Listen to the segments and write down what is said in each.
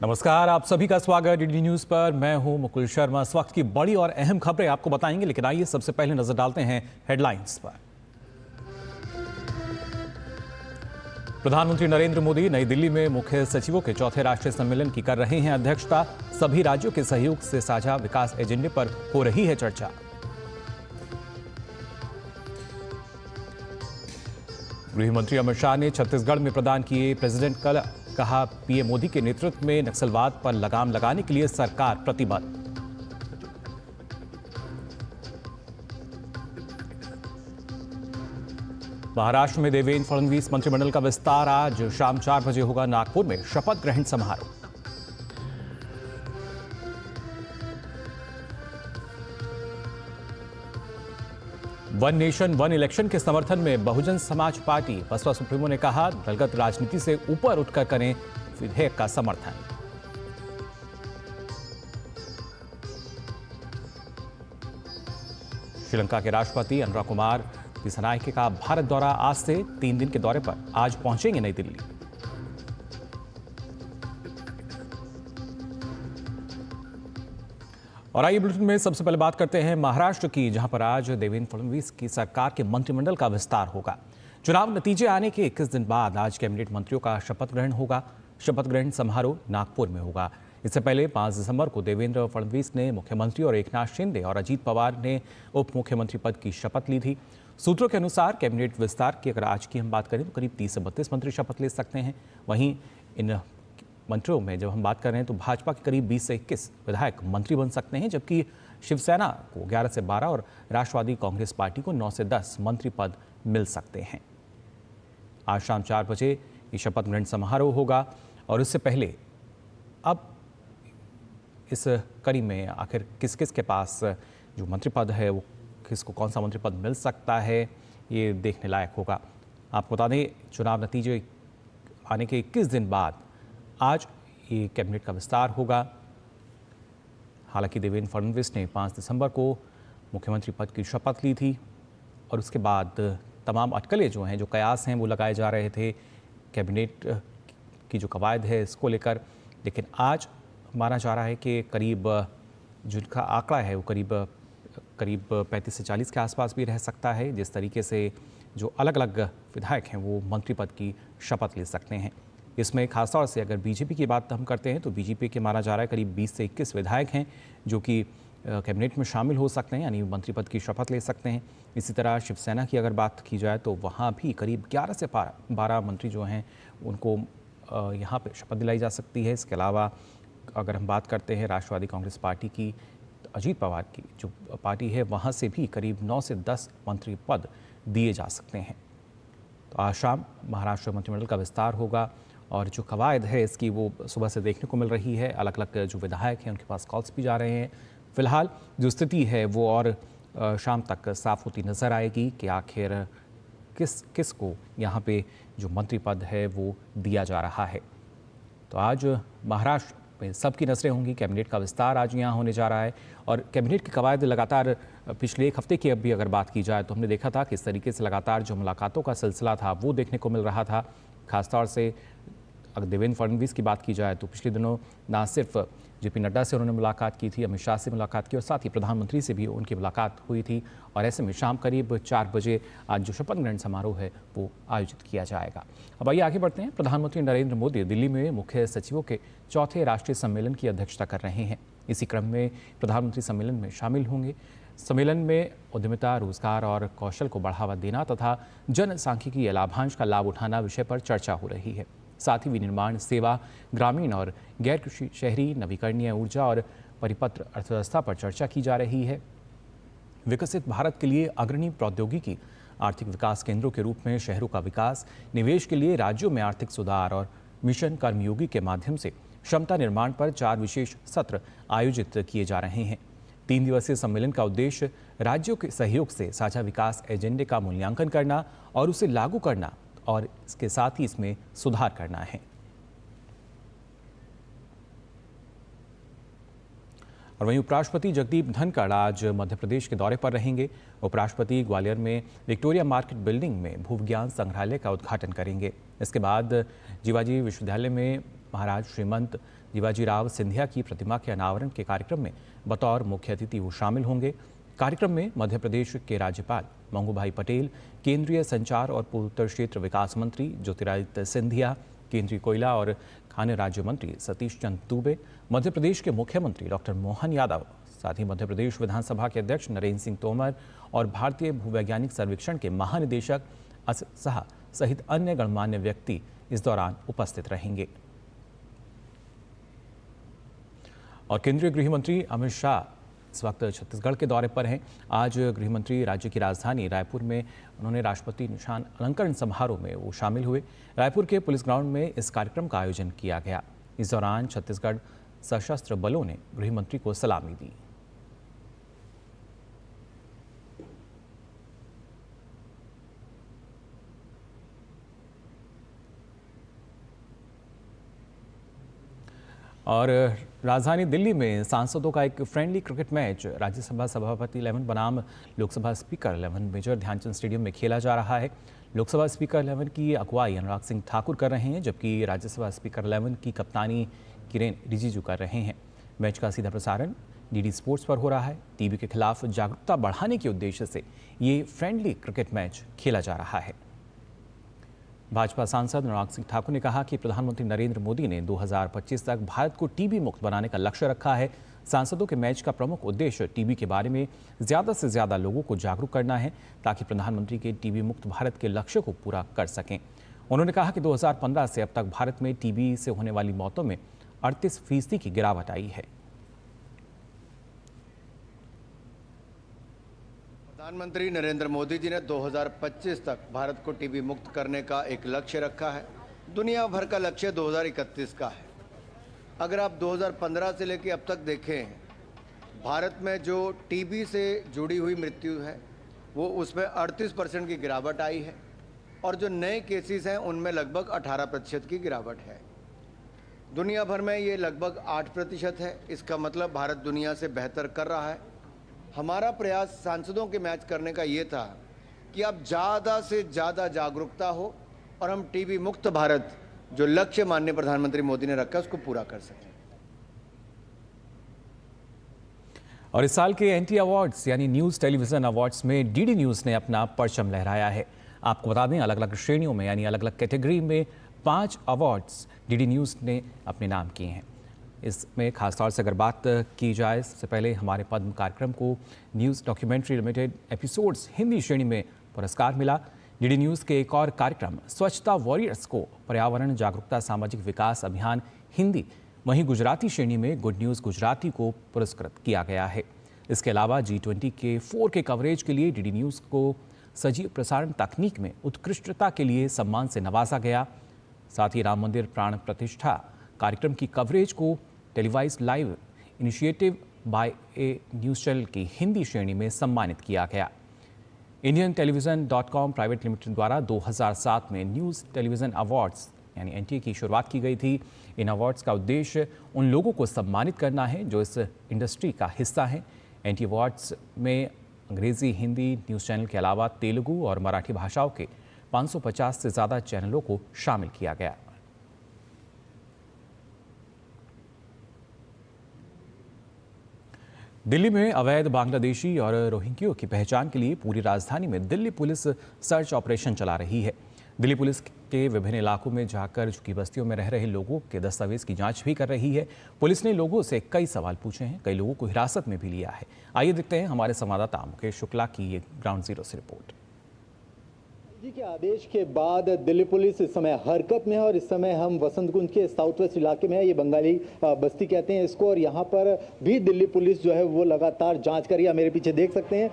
नमस्कार, आप सभी का स्वागत डीडी न्यूज पर। मैं हूं मुकुल शर्मा। इस वक्त की बड़ी और अहम खबरें आपको बताएंगे, लेकिन आइए सबसे पहले नजर डालते हैं हेडलाइंस पर। प्रधानमंत्री नरेंद्र मोदी नई दिल्ली में मुख्य सचिवों के चौथे राष्ट्रीय सम्मेलन की कर रहे हैं अध्यक्षता। सभी राज्यों के सहयोग से साझा विकास एजेंडे पर हो रही है चर्चा। गृह मंत्री अमित शाह ने छत्तीसगढ़ में प्रदान किए प्रेसिडेंट कल। कहा, पीएम मोदी के नेतृत्व में नक्सलवाद पर लगाम लगाने के लिए सरकार प्रतिबद्ध। महाराष्ट्र में देवेंद्र फडणवीस मंत्रिमंडल का विस्तार। आज शाम 4 बजे होगा नागपुर में शपथ ग्रहण समारोह। वन नेशन वन इलेक्शन के समर्थन में बहुजन समाज पार्टी बसपा सुप्रीमो ने कहा, दलगत राजनीति से ऊपर उठकर करें विधेयक का समर्थन। श्रीलंका के राष्ट्रपति अनुरा कुमार दिसानायके का भारत दौरा। आज से 3 दिन के दौरे पर आज पहुंचेंगे नई दिल्ली। और आइए बुलेटिन में सबसे पहले बात करते हैं महाराष्ट्र की, जहां पर आज देवेंद्र फडणवीस की सरकार के मंत्रिमंडल का विस्तार होगा। चुनाव नतीजे आने के 21 दिन बाद आज कैबिनेट मंत्रियों का शपथ ग्रहण होगा। शपथ ग्रहण समारोह नागपुर में होगा। इससे पहले 5 दिसंबर को देवेंद्र फडणवीस ने मुख्यमंत्री और एकनाथ शिंदे और अजीत पवार ने उप मुख्यमंत्री पद की शपथ ली थी। सूत्रों के अनुसार कैबिनेट विस्तार की अगर आज की हम बात करें तो करीब 30 से 32 मंत्री शपथ ले सकते हैं। वहीं इन मंत्रियों में जब हम बात कर रहे हैं तो भाजपा के करीब 20 से 21 विधायक मंत्री बन सकते हैं, जबकि शिवसेना को 11 से 12 और राष्ट्रवादी कांग्रेस पार्टी को 9 से 10 मंत्री पद मिल सकते हैं। आज शाम 4 बजे ये शपथ ग्रहण समारोह होगा। और इससे पहले अब इस कड़ी में आखिर किस किस के पास जो मंत्री पद है वो किसको कौन सा मंत्री पद मिल सकता है, ये देखने लायक होगा। आपको बता दें, चुनाव नतीजे आने के 21 दिन बाद आज ये कैबिनेट का विस्तार होगा। हालांकि देवेंद्र फडणवीस ने 5 दिसंबर को मुख्यमंत्री पद की शपथ ली थी और उसके बाद तमाम अटकलें जो हैं, जो कयास हैं, वो लगाए जा रहे थे कैबिनेट की जो कवायद है इसको लेकर। लेकिन आज माना जा रहा है कि करीब जिनका आंकड़ा है वो करीब 35 से 40 के आसपास भी रह सकता है। जिस तरीके से जो अलग अलग विधायक हैं वो मंत्री पद की शपथ ले सकते हैं। इसमें खासतौर से अगर बीजेपी की बात हम करते हैं तो बीजेपी के माना जा रहा है करीब 20 से 21 विधायक हैं जो कि कैबिनेट में शामिल हो सकते हैं, यानी मंत्री पद की शपथ ले सकते हैं। इसी तरह शिवसेना की अगर बात की जाए तो वहाँ भी करीब 11 से 12 मंत्री जो हैं उनको यहाँ पे शपथ दिलाई जा सकती है। इसके अलावा अगर हम बात करते हैं राष्ट्रवादी कांग्रेस पार्टी की, अजीत पवार की जो पार्टी है, वहाँ से भी करीब 9 से 10 मंत्री पद दिए जा सकते हैं। तो आज शाम महाराष्ट्र मंत्रिमंडल का विस्तार होगा और जो कवायद है इसकी वो सुबह से देखने को मिल रही है। अलग अलग जो विधायक हैं उनके पास कॉल्स भी जा रहे हैं। फिलहाल जो स्थिति है वो और शाम तक साफ होती नज़र आएगी कि आखिर किस को यहाँ पे जो मंत्री पद है वो दिया जा रहा है। तो आज महाराष्ट्र में सबकी नज़रें होंगी। कैबिनेट का विस्तार आज यहाँ होने जा रहा है और कैबिनेट की कवायद लगातार पिछले 1 हफ्ते की अब भी अगर बात की जाए तो हमने देखा था किस तरीके से लगातार जो मुलाकातों का सिलसिला था वो देखने को मिल रहा था। खासतौर से अगर देवेंद्र फडणवीस की बात की जाए तो पिछले दिनों ना सिर्फ जेपी नड्डा से उन्होंने मुलाकात की थी, अमित शाह से मुलाकात की और साथ ही प्रधानमंत्री से भी उनकी मुलाकात हुई थी। और ऐसे में शाम करीब 4 बजे आज जो शपथ ग्रहण समारोह है वो आयोजित किया जाएगा। अब आइए आगे बढ़ते हैं। प्रधानमंत्री नरेंद्र मोदी दिल्ली में मुख्य सचिवों के चौथे राष्ट्रीय सम्मेलन की अध्यक्षता कर रहे हैं। इसी क्रम में प्रधानमंत्री सम्मेलन में शामिल होंगे। सम्मेलन में उद्यमिता, रोजगार और कौशल को बढ़ावा देना तथा जनसांख्यिकी लाभांश का लाभ उठाना विषय पर चर्चा हो रही है। साथ ही विनिर्माण, सेवा, ग्रामीण और गैर कृषि, शहरी, नवीकरणीय ऊर्जा और परिपत्र अर्थव्यवस्था पर चर्चा की जा रही है। विकसित भारत के लिए अग्रणी प्रौद्योगिकी आर्थिक विकास केंद्रों के रूप में शहरों का विकास, निवेश के लिए राज्यों में आर्थिक सुधार और मिशन कर्मयोगी के माध्यम से क्षमता निर्माण पर 4 विशेष सत्र आयोजित किए जा रहे हैं। 3 दिवसीय सम्मेलन का उद्देश्य राज्यों के सहयोग से साझा विकास एजेंडे का मूल्यांकन करना और उसे लागू करना और इसके साथ ही इसमें सुधार करना है। और वहीं उपराष्ट्रपति जगदीप धनखड़ आज मध्य प्रदेश के दौरे पर रहेंगे। उपराष्ट्रपति ग्वालियर में विक्टोरिया मार्केट बिल्डिंग में भूविज्ञान संग्रहालय का उद्घाटन करेंगे। इसके बाद जीवाजी विश्वविद्यालय में महाराज श्रीमंत शिवाजीराव सिंधिया की प्रतिमा के अनावरण के कार्यक्रम में बतौर मुख्य अतिथि वो शामिल होंगे। कार्यक्रम में मध्य प्रदेश के राज्यपाल मंगूभाई पटेल, केंद्रीय संचार और पूर्वोत्तर क्षेत्र विकास मंत्री ज्योतिरादित्य सिंधिया, केंद्रीय कोयला और खान राज्य मंत्री सतीश चंद्र दूबे, मध्य प्रदेश के मुख्यमंत्री डॉक्टर मोहन यादव, साथ ही मध्य प्रदेश विधानसभा के अध्यक्ष नरेंद्र सिंह तोमर और भारतीय भूवैज्ञानिक सर्वेक्षण के महानिदेशक असित शाह सहित अन्य गणमान्य व्यक्ति इस दौरान उपस्थित रहेंगे। और केंद्रीय गृह मंत्री अमित शाह इस वक्त छत्तीसगढ़ के दौरे पर हैं। आज गृह मंत्री राज्य की राजधानी रायपुर में उन्होंने राष्ट्रपति निशान अलंकरण समारोह में वो शामिल हुए। रायपुर के पुलिस ग्राउंड में इस कार्यक्रम का आयोजन किया गया। इस दौरान छत्तीसगढ़ सशस्त्र बलों ने गृह मंत्री को सलामी दी। और राजधानी दिल्ली में सांसदों का एक फ्रेंडली क्रिकेट मैच राज्यसभा सभापति 11 बनाम Lok Sabha speaker 11 major Dhyan Chand stadium में खेला जा रहा है। लोकसभा स्पीकर 11 की अगुवाई अनुराग सिंह ठाकुर कर रहे हैं, जबकि राज्यसभा स्पीकर 11 की कप्तानी किरेन रिजिजू कर रहे हैं। मैच का सीधा प्रसारण डीडी स्पोर्ट्स पर हो रहा है। टीबी के खिलाफ जागरूकता बढ़ाने के उद्देश्य से ये फ्रेंडली क्रिकेट मैच खेला जा रहा है। भाजपा सांसद अनुराग सिंह ठाकुर ने कहा कि प्रधानमंत्री नरेंद्र मोदी ने 2025 तक भारत को टीबी मुक्त बनाने का लक्ष्य रखा है। सांसदों के मैच का प्रमुख उद्देश्य टीबी के बारे में ज़्यादा से ज़्यादा लोगों को जागरूक करना है, ताकि प्रधानमंत्री के टीबी मुक्त भारत के लक्ष्य को पूरा कर सकें। उन्होंने कहा कि 2015 से अब तक भारत में टीबी से होने वाली मौतों में 38% की गिरावट आई है। प्रधानमंत्री नरेंद्र मोदी जी ने 2025 तक भारत को टीबी मुक्त करने का एक लक्ष्य रखा है। दुनिया भर का लक्ष्य 2031 का है। अगर आप 2015 से लेकर अब तक देखें, भारत में जो टीबी से जुड़ी हुई मृत्यु है वो उसमें 38% की गिरावट आई है और जो नए केसेस हैं उनमें लगभग 18% की गिरावट है। दुनिया भर में ये लगभग 8% है। इसका मतलब भारत दुनिया से बेहतर कर रहा है। हमारा प्रयास सांसदों के मैच करने का ये था कि अब ज़्यादा से ज़्यादा जागरूकता हो और हम टीबी मुक्त भारत जो लक्ष्य माननीय प्रधानमंत्री मोदी ने रखा उसको पूरा कर सकें। और इस साल के एनटी अवार्ड्स यानी न्यूज़ टेलीविज़न अवार्ड्स में डीडी न्यूज़ ने अपना परचम लहराया है। आपको बता दें, अलग अलग श्रेणियों में यानी अलग अलग कैटेगरी में 5 अवार्ड्स डीडी न्यूज़ ने अपने नाम किए हैं। इसमें खासतौर से अगर बात की जाए, सबसे पहले हमारे पद्म कार्यक्रम को news documentary limited episodes Hindi श्रेणी में पुरस्कार मिला। डीडी न्यूज़ के एक और कार्यक्रम स्वच्छता वॉरियर्स को पर्यावरण जागरूकता सामाजिक विकास अभियान हिंदी, वहीं गुजराती श्रेणी में गुड न्यूज़ गुजराती को पुरस्कृत किया गया है। इसके अलावा G20 के 4K कवरेज के लिए डीडी न्यूज़ को सजीव प्रसारण तकनीक में उत्कृष्टता के लिए सम्मान से नवाजा गया। साथ ही राम मंदिर प्राण प्रतिष्ठा कार्यक्रम की कवरेज को televised live initiative by A news channel की हिंदी श्रेणी में सम्मानित किया गया। इंडियन टेलीविज़न.com प्राइवेट लिमिटेड द्वारा 2007 में न्यूज़ टेलीविज़न अवार्ड्स यानी एनटीए की शुरुआत की गई थी। इन अवार्ड्स का उद्देश्य उन लोगों को सम्मानित करना है जो इस इंडस्ट्री का हिस्सा हैं। एनटीए अवार्ड्स में अंग्रेज़ी, हिंदी न्यूज़ चैनल के अलावा तेलुगु और मराठी भाषाओं के 550 से ज़्यादा चैनलों को शामिल किया गया। दिल्ली में अवैध बांग्लादेशी और रोहिंग्यों की पहचान के लिए पूरी राजधानी में दिल्ली पुलिस सर्च ऑपरेशन चला रही है। दिल्ली पुलिस के विभिन्न इलाकों में जाकर झुग्गी बस्तियों में रह रहे लोगों के दस्तावेज की जांच भी कर रही है। पुलिस ने लोगों से कई सवाल पूछे हैं, कई लोगों को हिरासत में भी लिया है। आइए देखते हैं हमारे संवाददाता मुकेश शुक्ला की ये ग्राउंड जीरो से रिपोर्ट। जी के आदेश के बाद दिल्ली पुलिस इस समय हरकत में है और इस समय हम वसंत कुंज के साउथ वेस्ट इलाके में है। ये बंगाली बस्ती कहते हैं इसको, और यहाँ पर भी दिल्ली पुलिस जो है वो लगातार जांच कर रही है। मेरे पीछे देख सकते हैं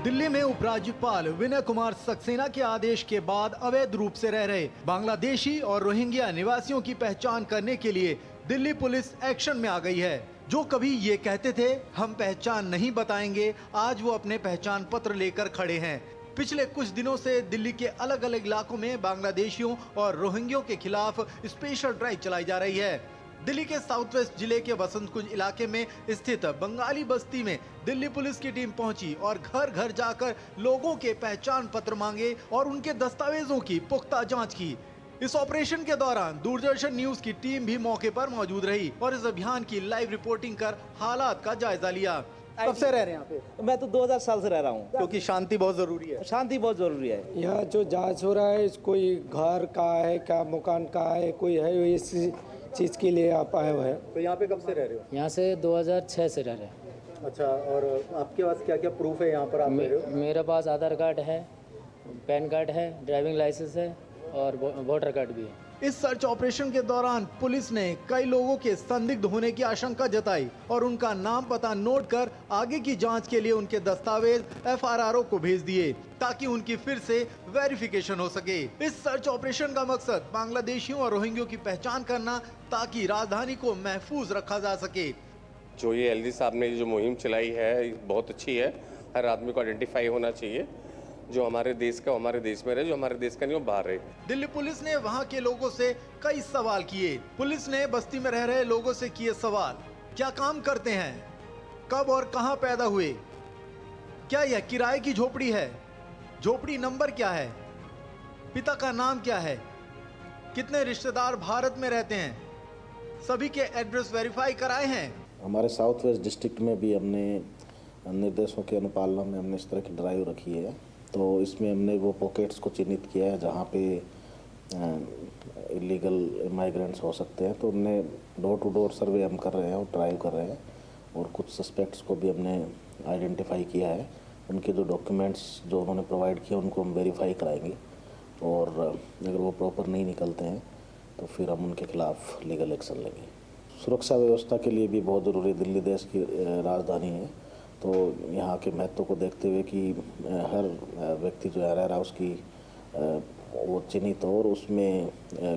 दिल्ली में उपराज्यपाल विनय कुमार सक्सेना के आदेश के बाद अवैध रूप से रह रहे बांग्लादेशी और रोहिंग्या निवासियों की पहचान करने के लिए दिल्ली पुलिस एक्शन में आ गई है। जो कभी ये कहते थे हम पहचान नहीं बताएंगे, आज वो अपने पहचान पत्र लेकर खड़े हैं। पिछले कुछ दिनों से दिल्ली के अलग अलग इलाकों में बांग्लादेशियों और रोहिंग्यों के खिलाफ स्पेशल ड्राइव चलाई जा रही है। दिल्ली के साउथ वेस्ट जिले के वसंत कुंज इलाके में स्थित बंगाली बस्ती में दिल्ली पुलिस की टीम पहुंची और घर घर जाकर लोगों के पहचान पत्र मांगे और उनके दस्तावेजों की पुख्ता जांच की। इस ऑपरेशन के दौरान दूरदर्शन न्यूज की टीम भी मौके पर मौजूद रही और इस अभियान की लाइव रिपोर्टिंग कर हालात का जायजा लिया। कब से रह रहे हैं यहाँ पे? मैं तो 2000 साल से रह रहा हूँ। क्योंकि शांति बहुत जरूरी है। शांति बहुत जरूरी है। यहाँ जो जांच हो रहा है कोई घर का है, क्या मकान का है, कोई है, इस चीज़ के लिए आप आए हुए हैं। तो यहाँ पे कब से रह रहे हो? यहाँ से 2006 से रह रहे हैं। अच्छा, और आपके पास क्या क्या प्रूफ है यहाँ पर आप रह रहे हो? मेरे पास आधार कार्ड है, पैन कार्ड है, ड्राइविंग लाइसेंस है और वोटर कार्ड भी है। इस सर्च ऑपरेशन के दौरान पुलिस ने कई लोगों के संदिग्ध होने की आशंका जताई और उनका नाम पता नोट कर आगे की जांच के लिए उनके दस्तावेज FRRO को भेज दिए ताकि उनकी फिर से वेरिफिकेशन हो सके। इस सर्च ऑपरेशन का मकसद बांग्लादेशियों और रोहिंग्यों की पहचान करना ताकि राजधानी को महफूज रखा जा सके। जो ये एलजी साहब ने जो मुहिम चलाई है बहुत अच्छी है। हर आदमी को आइडेंटिफाई होना चाहिए, जो हमारे देश का हमारे देश में रहे, जो हमारे देश का नहीं वो बाहर रहे। दिल्ली पुलिस ने वहां के लोगों से कई सवाल किए। पुलिस ने बस्ती में रह रहे लोगों से किए सवाल, क्या काम करते हैं, कब और कहां पैदा हुए, क्या यह किराए की झोपड़ी है, झोपड़ी नंबर क्या है, पिता का नाम क्या है, कितने रिश्तेदार भारत में रहते हैं, सभी के एड्रेस वेरीफाई कराए हैं। हमारे साउथ वेस्ट डिस्ट्रिक्ट में भी हमने निर्देशों के अनुपालना में हमने इस तरह की ड्राइव रखी है। तो इसमें हमने वो पॉकेट्स को चिन्हित किया है जहाँ पे इलीगल माइग्रेंट्स हो सकते हैं। तो हमने डोर टू डोर सर्वे हम कर रहे हैं और ड्राइव कर रहे हैं और कुछ सस्पेक्ट्स को भी हमने आइडेंटिफाई किया है। उनके जो डॉक्यूमेंट्स जो उन्होंने प्रोवाइड किए उनको हम वेरीफाई कराएंगे और अगर वो प्रॉपर नहीं निकलते हैं तो फिर हम उनके खिलाफ लीगल एक्शन लेंगे। सुरक्षा व्यवस्था के लिए भी बहुत ज़रूरी, दिल्ली देश की राजधानी है, तो यहाँ के महत्व को देखते हुए कि हर व्यक्ति जो रह रहा है उसकी वो चिन्हित हो और उसमें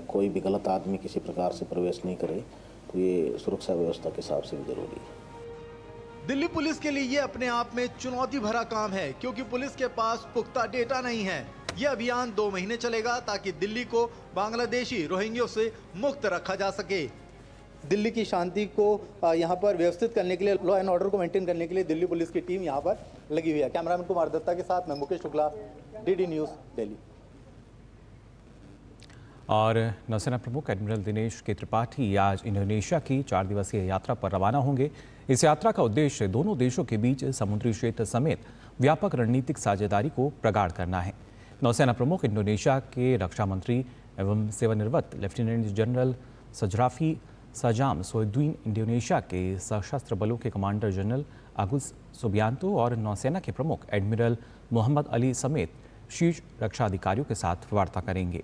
कोई भी गलत आदमी किसी प्रकार से प्रवेश नहीं करे, तो ये सुरक्षा व्यवस्था के हिसाब से भी ज़रूरी है। दिल्ली पुलिस के लिए ये अपने आप में चुनौती भरा काम है क्योंकि पुलिस के पास पुख्ता डेटा नहीं है। ये अभियान 2 महीने चलेगा ताकि दिल्ली को बांग्लादेशी रोहिंग्यों से मुक्त रखा जा सके। दिल्ली की शांति को यहाँ पर व्यवस्थित करने के लिए, लॉ एंड ऑर्डर को मेंटेन करने के लिए दिल्ली पुलिस की टीम यहाँ पर लगी हुई है। कैमरामैन कुमार दत्ता के साथ मैं मुकेश शुक्ला, DD न्यूज़, दिल्ली। और नौसेना प्रमुख एडमिरल दिनेश के त्रिपाठी आज इंडोनेशिया की 4 दिवसीय यात्रा पर रवाना होंगे। इस यात्रा का उद्देश्य दोनों देशों के बीच समुद्री क्षेत्र समेत व्यापक रणनीतिक साझेदारी को प्रगाढ़ करना है। नौसेना प्रमुख इंडोनेशिया के रक्षा मंत्री एवं सेवानिवृत्त लेफ्टिनेंट जनरल सजराफी सजाम सोइद्दीन, इंडोनेशिया के सशस्त्र बलों के कमांडर जनरल आगुस सुबियांतो और नौसेना के प्रमुख एडमिरल मोहम्मद अली समेत शीर्ष रक्षा अधिकारियों के साथ वार्ता करेंगे।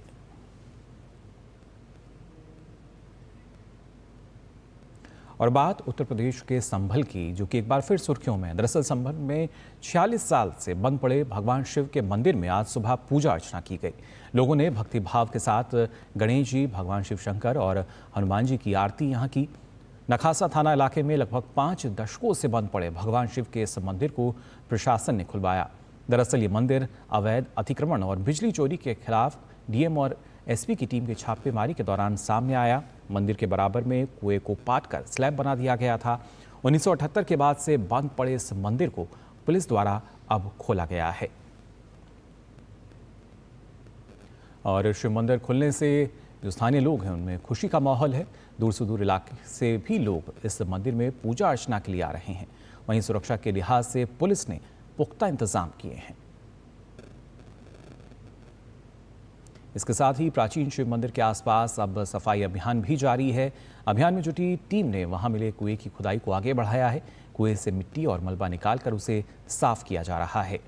और बात उत्तर प्रदेश के संभल की, जो कि एक बार फिर सुर्खियों में। दरअसल संभल में 46 साल से बंद पड़े भगवान शिव के मंदिर में आज सुबह पूजा अर्चना की गई। लोगों ने भक्ति भाव के साथ गणेश जी, भगवान शिव शंकर और हनुमान जी की आरती यहाँ की। नखासा थाना इलाके में लगभग 5 दशकों से बंद पड़े भगवान शिव के इस मंदिर को प्रशासन ने खुलवाया। दरअसल ये मंदिर अवैध अतिक्रमण और बिजली चोरी के खिलाफ डीएम और एसपी की टीम के छापेमारी के दौरान सामने आया। मंदिर के बराबर में कुएं को पाटकर स्लैब बना दिया गया था। 1978 के बाद से बंद पड़े इस मंदिर को पुलिस द्वारा अब खोला गया है। और शिव मंदिर खुलने से जो स्थानीय लोग हैं उनमें खुशी का माहौल है। दूर सुदूर इलाके से भी लोग इस मंदिर में पूजा अर्चना के लिए आ रहे हैं। वहीं सुरक्षा के लिहाज से पुलिस ने पुख्ता इंतजाम किए हैं। इसके साथ ही प्राचीन शिव मंदिर के आसपास अब सफाई अभियान भी जारी है। अभियान में जुटी टीम ने वहां मिले कुएं की खुदाई को आगे बढ़ाया है। कुएं से मिट्टी और मलबा निकालकर उसे साफ किया जा रहा है।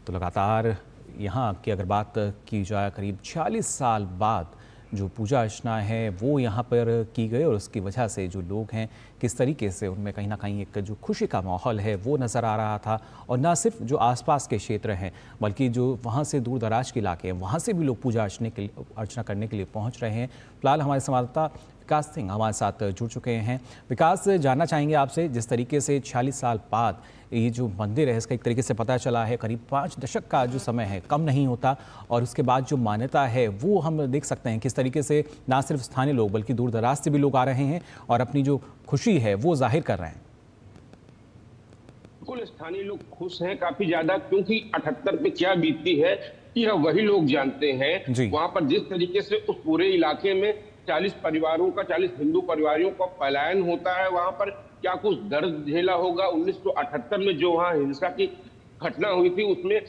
तो लगातार यहाँ की अगर बात की जाए, करीब 46 साल बाद जो पूजा अर्चना है वो यहाँ पर की गई और उसकी वजह से जो लोग हैं किस तरीके से उनमें कहीं ना कहीं एक जो खुशी का माहौल है वो नज़र आ रहा था। और ना सिर्फ जो आसपास के क्षेत्र हैं बल्कि जो वहाँ से दूर दराज के इलाके हैं वहाँ से भी लोग पूजा अर्चना करने के लिए पहुँच रहे हैं। फिलहाल हमारे संवाददाता विकास सिंह हमारे साथ जुड़ चुके हैं। विकास, जानना चाहेंगे आपसे, जिस तरीके से 46 साल बाद ये जो मंदिर है इसका एक तरीके से पता चला है, करीब 5 दशक का जो समय है कम नहीं होता, और उसके बाद जो मान्यता है वो हम देख सकते हैं किस तरीके से ना सिर्फ स्थानीय लोग बल्कि दूर दराज से भी लोग आ रहे हैं और अपनी जो खुशी है वो जाहिर कर रहे हैं। बिल्कुल, स्थानीय लोग खुश हैं काफी ज्यादा, क्योंकि 78 पे क्या बीती है यह वही लोग जानते हैं। वहां पर जिस तरीके से उस पूरे इलाके में 40 परिवारों का 40 हिंदू परिवारों का पलायन होता है, वहां पर क्या कुछ दर्द झेला होगा। 1978 में जो वहां हिंसा की घटना हुई थी उसमें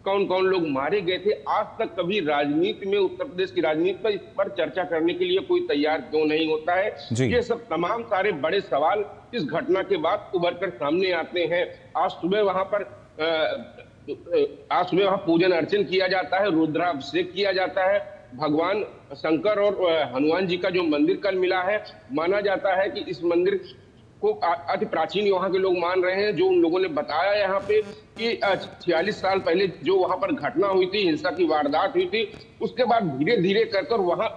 कौन कौन लोग मारे गए थे, आज तक कभी राजनीति में, उत्तर प्रदेश की राजनीति पर इस पर चर्चा करने के लिए कोई तैयार क्यों नहीं होता है। ये सब तमाम सारे बड़े सवाल इस घटना के बाद उभर कर सामने आते हैं। आज सुबह वहां पूजन अर्चन किया जाता है, रुद्राभिषेक किया जाता है। भगवान शंकर और हनुमान जी का जो मंदिर कल मिला है, माना जाता है कि इस मंदिर को अति प्राचीन वहां के लोग मान रहे हैं। जो उन लोगों ने बताया यहाँ पे कि 46 साल पहले जो वहां पर घटना हुई थी, हिंसा की वारदात हुई थी, उसके बाद धीरे धीरे कर वहां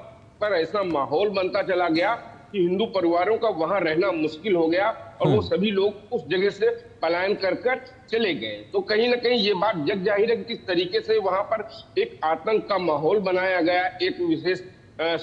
पर ऐसा माहौल बनता चला गया कि हिंदू परिवारों का वहां रहना मुश्किल हो गया और वो सभी लोग उस जगह से पलायन कर चले गए। तो कहीं ना कहीं ये बात जग जाहिर है कि किस तरीके से वहां पर एक आतंक का माहौल बनाया गया एक विशेष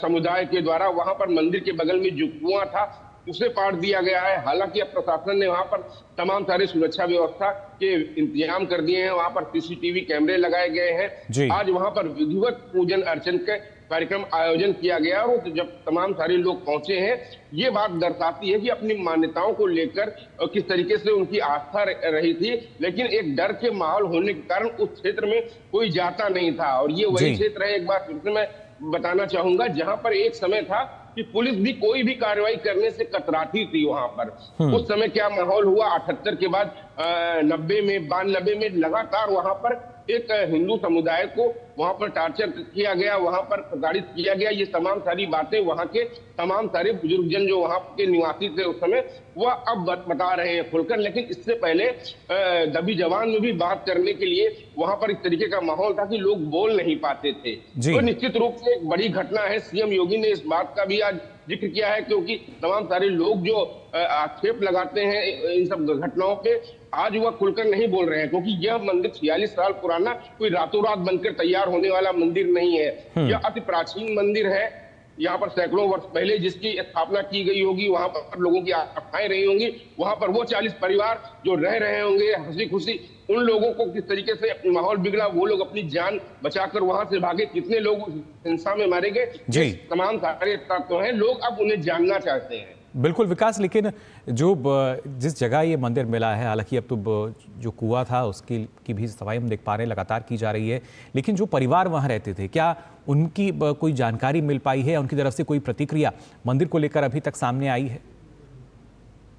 समुदाय के द्वारा। वहां पर मंदिर के बगल में जो कुआं था उसे पाट दिया गया है। हालांकि अब प्रशासन ने वहां पर तमाम सारे सुरक्षा व्यवस्था के इंतजाम कर दिए हैं, वहां पर सीसीटीवी कैमरे लगाए गए हैं। आज वहां पर विधिवत पूजन अर्चन के कार्यक्रम आयोजन किया गया और जब तमाम सारे लोग पहुंचे हैं, ये बात दर्शाती है कि अपनी मान्यताओं को लेकर किस तरीके से उनकी आस्था रही थी, लेकिन एक डर के माहौल होने के कारण उस क्षेत्र में कोई जाता नहीं था। और ये वही क्षेत्र है, एक बार फिर से मैं बताना चाहूंगा, जहां पर एक समय था कि पुलिस भी कोई भी कार्रवाई करने से कतराती थी। वहां पर उस समय क्या माहौल हुआ, 78 के बाद 90 में 92 में लगातार वहां पर एक हिंदू समुदाय को वहां पर टार्चर किया गया, वहां पर प्रताड़ित किया गया। ये तमाम सारी बातें वहां के तमाम सारे बुजुर्गजन जो वहां के निवासी थे उस समय, वह अब बता रहे हैं खुलकर। लेकिन इससे पहले दबी जवान में भी बात करने के लिए वहां पर इस तरीके का माहौल था कि लोग बोल नहीं पाते थे। तो निश्चित रूप से एक बड़ी घटना है। सीएम योगी ने इस बात का भी आज जिक्र किया है, क्योंकि तमाम सारे लोग जो आक्षेप लगाते हैं इन सब घटनाओं पे, आज वह खुलकर नहीं बोल रहे हैं, क्योंकि यह मंदिर 46 साल पुराना कोई रातों रात बनकर तैयार होने वाला मंदिर नहीं है। यह अति प्राचीन मंदिर है। यहाँ पर सैकड़ों वर्ष पहले जिसकी स्थापना की गई होगी, वहां पर लोगों की आस्थाएं रही होंगी, वहां पर वो 40 परिवार जो रह रहे होंगे हंसी खुशी, उन लोगों को किस तरीके से माहौल बिगड़ा, वो लोग अपनी जान बचाकर वहां से भागे, कितने लोग हिंसा में मारे गए, तमाम सारे तथ्य हैं। लोग अब उन्हें जानना चाहते हैं। बिल्कुल विकास, लेकिन जिस जगह ये मंदिर मिला है, हालांकि अब तो जो कुआं था उसकी भी सफाई हम देख पा रहे हैं लगातार की जा रही है, लेकिन जो परिवार वहां रहते थे, क्या उनकी कोई जानकारी मिल पाई है? उनकी तरफ से कोई प्रतिक्रिया मंदिर को लेकर अभी तक सामने आई है?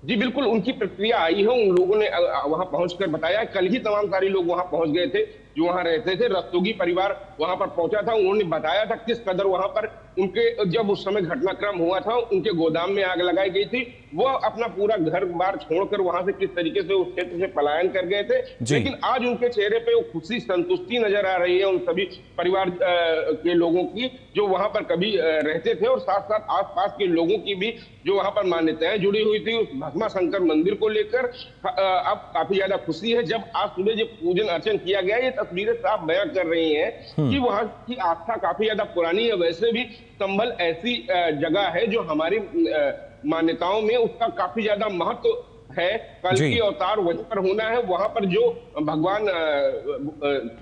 जी बिल्कुल, उनकी प्रतिक्रिया आई है। उन लोगों ने वहां पहुंचकर बताया, कल ही तमाम सारे लोग वहां पहुंच गए थे जो वहां रहते थे। रस्तोगी परिवार वहां पर पहुंचा था, उन्होंने बताया था किस कदर वहां पर उनके, जब उस समय घटनाक्रम हुआ था, उनके गोदाम में आग लगाई गई थी, वो अपना पूरा घर बार छोड़कर वहां से किस तरीके से उस क्षेत्र से पलायन कर गए थे। लेकिन आज उनके चेहरे पे वो खुशी संतुष्टि नजर आ रही है उन सभी परिवार के लोगों की जो वहां पर कभी रहते थे, और साथ साथ आसपास के लोगों की भी जो वहां पर मान्यताएं जुड़ी हुई थी उस भस्मा शंकर मंदिर को लेकर अब काफी ज्यादा खुशी है। जब आज सुबह जो पूजन अर्चन किया गया, ये तस्वीरें साफ बयां कर रही हैं कि वहां की आस्था काफी ज्यादा पुरानी है। वैसे भी संभल ऐसी जगह है जो हमारी मान्यताओं में उसका काफी ज्यादा महत्व है। कल की अवतार वहीं पर होना है, वहां पर जो भगवान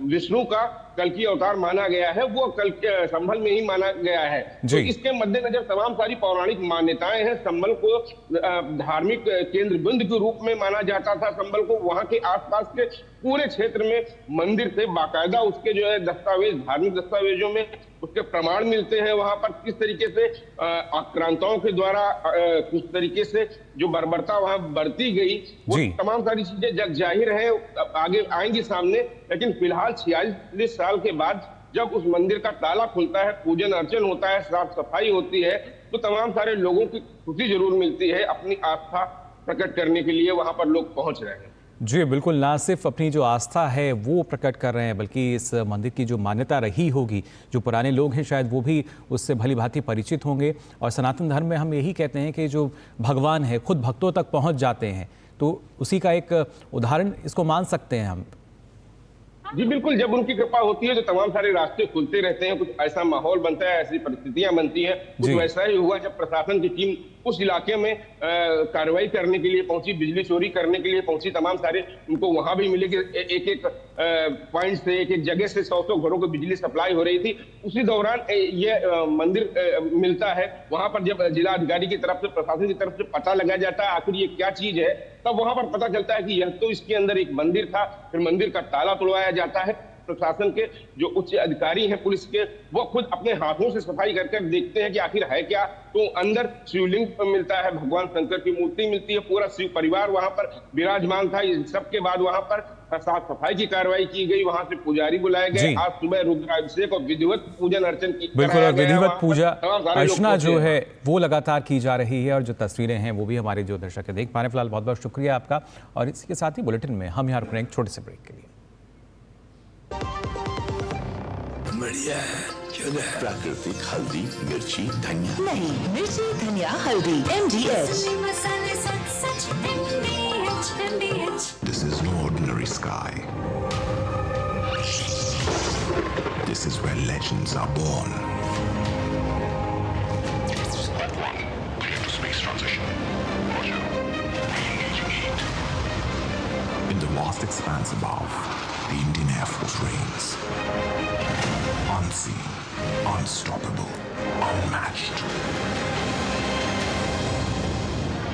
विष्णु का कल की अवतार माना गया है वो कल के संभल में ही माना गया है। तो इसके मद्देनजर तमाम सारी पौराणिक मान्यताएं हैं। संभल को धार्मिक केंद्र बिंदु के रूप में माना जाता था। संभल को वहां के आसपास के पूरे क्षेत्र में मंदिर थे, बाकायदा उसके जो है दस्तावेज, धार्मिक दस्तावेजों में उसके प्रमाण मिलते हैं। वहां पर किस तरीके से आक्रांताओं के द्वारा किस तरीके से जो बर्बरता वहां बरती गई, वो तमाम सारी चीजें जग जाहिर है, आगे आएंगी सामने। लेकिन फिलहाल 46 साल के बाद जब उस मंदिर का ताला खुलता है, पूजन अर्चन होता है, साफ सफाई होती है, तो तमाम सारे लोगों की खुशी जरूर मिलती है। अपनी आस्था प्रकट करने के लिए वहां पर लोग पहुंच रहे हैं। जी बिल्कुल, ना सिर्फ अपनी जो आस्था है वो प्रकट कर रहे हैं, बल्कि इस मंदिर की जो मान्यता रही होगी, जो पुराने लोग हैं शायद वो भी उससे भली भांति परिचित होंगे। और सनातन धर्म में हम यही कहते हैं कि जो भगवान है खुद भक्तों तक पहुंच जाते हैं, तो उसी का एक उदाहरण इसको मान सकते हैं हम। जी बिल्कुल, जब उनकी कृपा होती है तो तमाम सारे रास्ते खुलते रहते हैं, कुछ ऐसा माहौल बनता है, ऐसी परिस्थितियां बनती हैं। कुछ वैसा ही हुआ जब प्रशासन की टीम उस इलाके में कार्रवाई करने के लिए पहुंची, बिजली चोरी करने के लिए पहुंची। तमाम सारे उनको वहां भी मिले कि एक एक पॉइंट से, एक एक जगह से 100 घरों को बिजली सप्लाई हो रही थी। उसी दौरान ये मंदिर मिलता है। वहां पर जब जिला अधिकारी की तरफ से, प्रशासन की तरफ से पता लगाया जाता है आखिर ये क्या चीज है, तब वहां पर पता चलता है कि यह तो इसके अंदर एक मंदिर था। फिर मंदिर का ताला तोड़वाया जाता है। प्रशासन के जो उच्च अधिकारी हैं पुलिस के, वो खुद अपने हाथों से सफाई करके देखते हैं कि आखिर है क्या। तो अंदर शिवलिंग मिलता है, भगवान शंकर की मूर्ति मिलती है, पूरा शिव परिवार वहां पर विराजमान था। इस सबके बाद वहां पर साफ सफाई की कार्रवाई की गई, वहां से पुजारी बुलाए गए। आज सुबह रुद्राभिषेक और विधिवत पूजन अर्चन की बिल्कुल, और विधिवत पूजा अर्चना जो है वो लगातार की जा रही है, और जो तस्वीरें हैं वो भी हमारे जो दर्शक देख पा रहे हैं। फिलहाल बहुत बहुत शुक्रिया आपका। और इसके साथ ही बुलेटिन में हम यहाँ रुक रहे हैं एक छोटे से ब्रेक के लिए। बढ़िया है, प्राकृतिक हल्दी, मिर्ची, धनिया नहीं, मिर्ची, धनिया, हल्दी, MDH। This is no ordinary sky. This is where legends are born. Space transition. In the vast expanse above, the Indian Air Force reigns. Unseen, unstoppable, unmatched.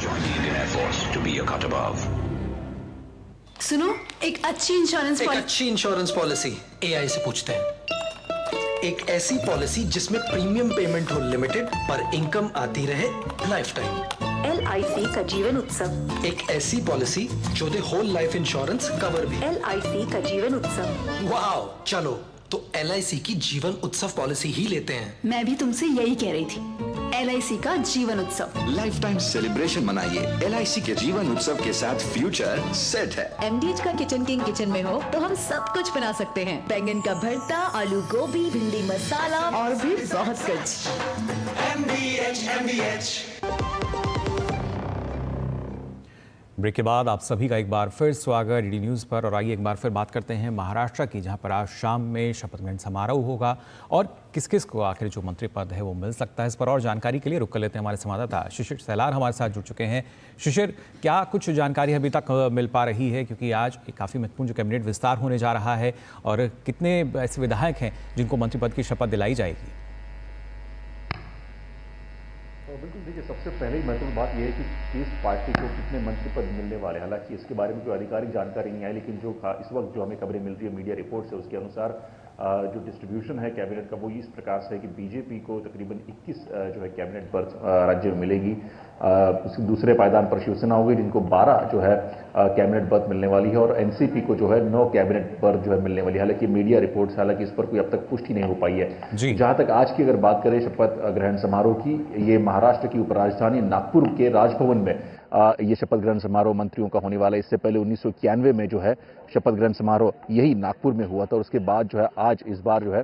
Join the Indian Air Force to be a cut above. सुनो, एक अच्छी insurance policy AI से पूछते हैं। एक ऐसी policy जिसमें premium payment हो लिमिटेड पर इनकम आती रहे लाइफ टाइम। LIC का जीवन उत्सव। एक ऐसी पॉलिसी जो दे होल लाइफ इंश्योरेंस कवर भी। LIC का जीवन उत्सव। वाओ, चलो तो LIC की जीवन उत्सव पॉलिसी ही लेते हैं। मैं भी तुमसे यही कह रही थी, LIC का जीवन उत्सव। लाइफ टाइम सेलिब्रेशन मनाइए LIC के जीवन उत्सव के साथ, फ्यूचर सेट है। MDH का किचन किंग किचन में हो तो हम सब कुछ बना सकते हैं। बैंगन का भरता, आलू गोभी, भिंडी मसाला और भी बहुत कुछ। MDH। ब्रेक के बाद आप सभी का एक बार फिर स्वागत DD न्यूज़ पर। और आइए एक बार फिर बात करते हैं महाराष्ट्र की, जहां पर आज शाम में शपथ ग्रहण समारोह होगा और किस किस को आखिर जो मंत्री पद है वो मिल सकता है। इस पर और जानकारी के लिए रुक कर लेते हैं हमारे संवाददाता शिशिर सैलार हमारे साथ जुड़ चुके हैं। शिशिर, क्या कुछ जानकारी अभी तक मिल पा रही है, क्योंकि आज एक काफ़ी महत्वपूर्ण जो कैबिनेट विस्तार होने जा रहा है, और कितने ऐसे विधायक हैं जिनको मंत्री पद की शपथ दिलाई जाएगी? बिल्कुल, देखिए सबसे पहले ही महत्वपूर्ण बात यह है कि किस पार्टी को कितने मंत्री पद मिलने वाले हैं। हालांकि इसके बारे में कोई आधिकारिक जानकारी नहीं आई, लेकिन जो इस वक्त जो हमें खबरें मिल रही है मीडिया रिपोर्ट से, उसके अनुसार जो डिस्ट्रीब्यूशन है कैबिनेट का वो इस प्रकार से है कि बीजेपी को तकरीबन 21 जो है कैबिनेट पर्द राज्य में मिलेगी। उसके दूसरे पायदान पर शिवसेना होगी, जिनको 12 जो है कैबिनेट पर्द मिलने वाली है, और एनसीपी को जो है 9 कैबिनेट पर्द जो है मिलने वाली है। हालांकि मीडिया रिपोर्ट्स, हालांकि इस पर कोई अब तक पुष्टि नहीं हो पाई है। जहां तक आज की अगर बात करें शपथ ग्रहण समारोह की, ये महाराष्ट्र की उपराजधानी नागपुर के राजभवन में ये शपथ ग्रहण समारोह मंत्रियों का होने वाला है। इससे पहले 1991 में जो है शपथ ग्रहण समारोह यही नागपुर में हुआ था, और उसके बाद जो है आज इस बार जो है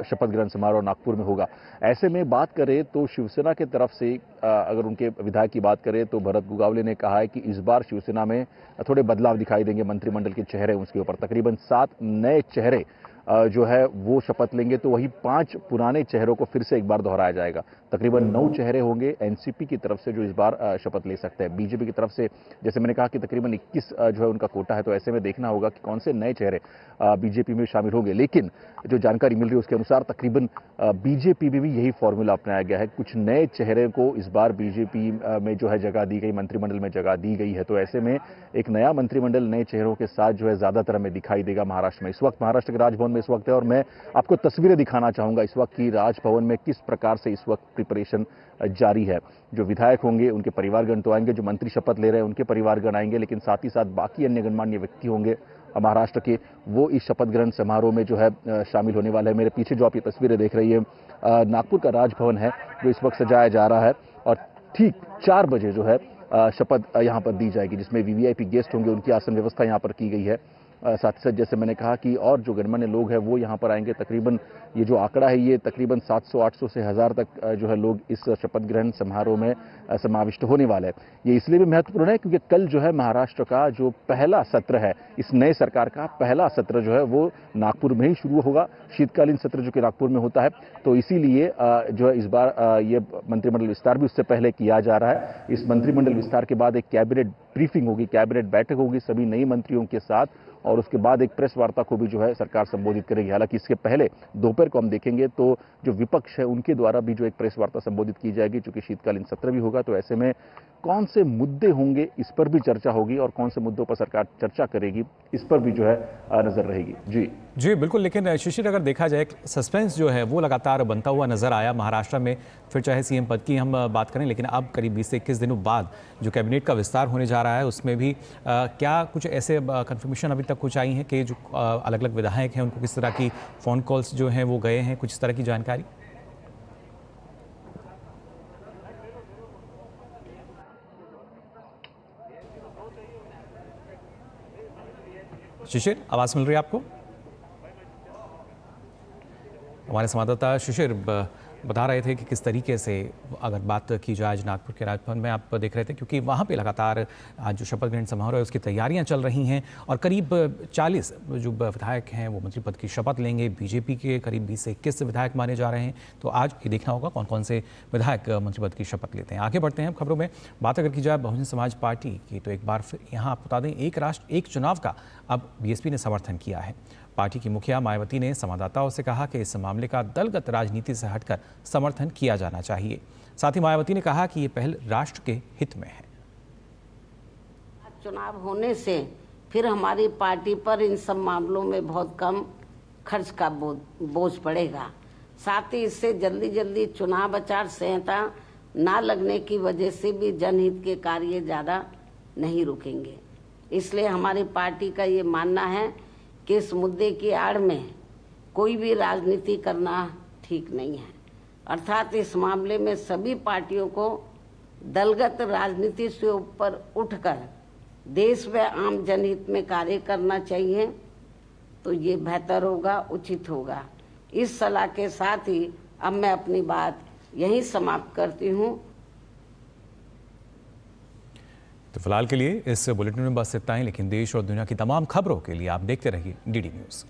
शपथ ग्रहण समारोह नागपुर में होगा। ऐसे में बात करें तो शिवसेना की तरफ से अगर उनके विधायक की बात करें तो भरत गुगावले ने कहा है कि इस बार शिवसेना में थोड़े बदलाव दिखाई देंगे। मंत्रिमंडल के चेहरे उसके ऊपर तकरीबन 7 नए चेहरे जो है वो शपथ लेंगे, तो वही 5 पुराने चेहरों को फिर से एक बार दोहराया जाएगा। तकरीबन 9 चेहरे होंगे एनसीपी की तरफ से जो इस बार शपथ ले सकते हैं। बीजेपी की तरफ से जैसे मैंने कहा कि तकरीबन 21 जो है उनका कोटा है, तो ऐसे में देखना होगा कि कौन से नए चेहरे बीजेपी में शामिल होंगे। लेकिन जो जानकारी मिल रही है उसके अनुसार तकरीबन बीजेपी में भी यही फॉर्मूला अपनाया गया है। कुछ नए चेहरे को इस बार बीजेपी में जो है जगह दी गई, मंत्रिमंडल में जगह दी गई है। तो ऐसे में एक नया मंत्रिमंडल नए चेहरों के साथ जो है ज्यादातर हमें दिखाई देगा महाराष्ट्र में। इस वक्त महाराष्ट्र के राजभवन में इस वक्त है, और मैं आपको तस्वीरें दिखाना चाहूंगा इस वक्त की राजभवन में किस प्रकार से इस वक्त प्रिपरेशन जारी है। जो विधायक होंगे उनके परिवारगण तो आएंगे, जो मंत्री शपथ ले रहे हैं उनके परिवारगण आएंगे, लेकिन साथ ही साथ बाकी अन्य गणमान्य व्यक्ति होंगे महाराष्ट्र के, वो इस शपथ ग्रहण समारोह में जो है शामिल होने वाले हैं। मेरे पीछे जो आप ये तस्वीरें देख रही है नागपुर का राजभवन है जो इस वक्त सजाया जा रहा है, और ठीक 4 बजे जो है शपथ यहाँ पर दी जाएगी, जिसमें वीवीआईपी गेस्ट होंगे, उनकी आसन व्यवस्था यहाँ पर की गई है। साथ ही साथ जैसे मैंने कहा कि और जो गणमान्य लोग हैं वो यहाँ पर आएंगे। तकरीबन ये जो आंकड़ा है ये तकरीबन 700-800 से 1000 तक जो है लोग इस शपथ ग्रहण समारोह में समाविष्ट होने वाले हैं। ये इसलिए भी महत्वपूर्ण है क्योंकि कल जो है महाराष्ट्र का जो पहला सत्र है, इस नए सरकार का पहला सत्र जो है वो नागपुर में ही शुरू होगा, शीतकालीन सत्र जो कि नागपुर में होता है। तो इसीलिए जो है इस बार ये मंत्रिमंडल विस्तार भी उससे पहले किया जा रहा है। इस मंत्रिमंडल विस्तार के बाद एक कैबिनेट ब्रीफिंग होगी, कैबिनेट बैठक होगी सभी नई मंत्रियों के साथ, और उसके बाद एक प्रेस वार्ता को भी जो है सरकार संबोधित करेगी। हालांकि इसके पहले दोपहर को हम देखेंगे तो जो विपक्ष है उनके द्वारा भी जो एक प्रेस वार्ता संबोधित की जाएगी, चूंकि शीतकालीन सत्र भी होगा। तो ऐसे में कौन से मुद्दे होंगे इस पर भी चर्चा होगी और कौन से मुद्दों पर सरकार चर्चा करेगी इस पर भी जो है नजर रहेगी। जी बिल्कुल। लेकिन शिशिर, अगर देखा जाए सस्पेंस जो है वो लगातार बनता हुआ नजर आया महाराष्ट्र में, फिर चाहे सीएम पद की हम बात करें, लेकिन अब करीब 20 से 21 दिनों बाद जो कैबिनेट का विस्तार होने जा रहा है उसमें भी क्या कुछ ऐसे कंफर्मेशन अभी तक कुछ आई हैं कि जो अलग अलग विधायक हैं उनको किस तरह की फ़ोन कॉल्स जो हैं वो गए हैं, कुछ इस तरह की जानकारी? शिशिर, आवाज़ मिल रही है आपको? हमारे संवाददाता शिशिर बता रहे थे कि किस तरीके से अगर बात की जाए आज नागपुर के राजभवन में, आप देख रहे थे क्योंकि वहाँ पे लगातार आज जो शपथ ग्रहण समारोह है उसकी तैयारियाँ चल रही हैं और करीब 40 जो विधायक हैं वो मंत्री पद की शपथ लेंगे। बीजेपी के करीब 20 से 21 विधायक माने जा रहे हैं। तो आज ये देखना होगा कौन कौन से विधायक मंत्री पद की शपथ लेते हैं। आगे बढ़ते हैं खबरों में। बात अगर की जाए बहुजन समाज पार्टी की, तो एक बार फिर यहाँ आप बता दें एक राष्ट्र एक चुनाव का अब बीएसपी ने समर्थन किया है। पार्टी की मुखिया मायावती ने संवाददाताओं से कहा कि इस मामले का दलगत राजनीति से हटकर समर्थन किया जाना चाहिए। साथ ही मायावती ने कहा कि ये पहल राष्ट्र के हित में है। चुनाव होने से फिर हमारी पार्टी पर इन सब मामलों में बहुत कम खर्च का बोझ पड़ेगा। साथ ही इससे जल्दी जल्दी चुनाव आचार संहिता ना लगने की वजह से भी जनहित के कार्य ज़्यादा नहीं रुकेंगे। इसलिए हमारी पार्टी का ये मानना है कि इस मुद्दे की आड़ में कोई भी राजनीति करना ठीक नहीं है। अर्थात इस मामले में सभी पार्टियों को दलगत राजनीति से ऊपर उठकर देश व आम जनहित में कार्य करना चाहिए, तो ये बेहतर होगा, उचित होगा। इस सलाह के साथ ही अब मैं अपनी बात यहीं समाप्त करती हूँ। तो फिलहाल के लिए इस बुलेटिन में बस इतना ही, लेकिन देश और दुनिया की तमाम खबरों के लिए आप देखते रहिए डीडी न्यूज़।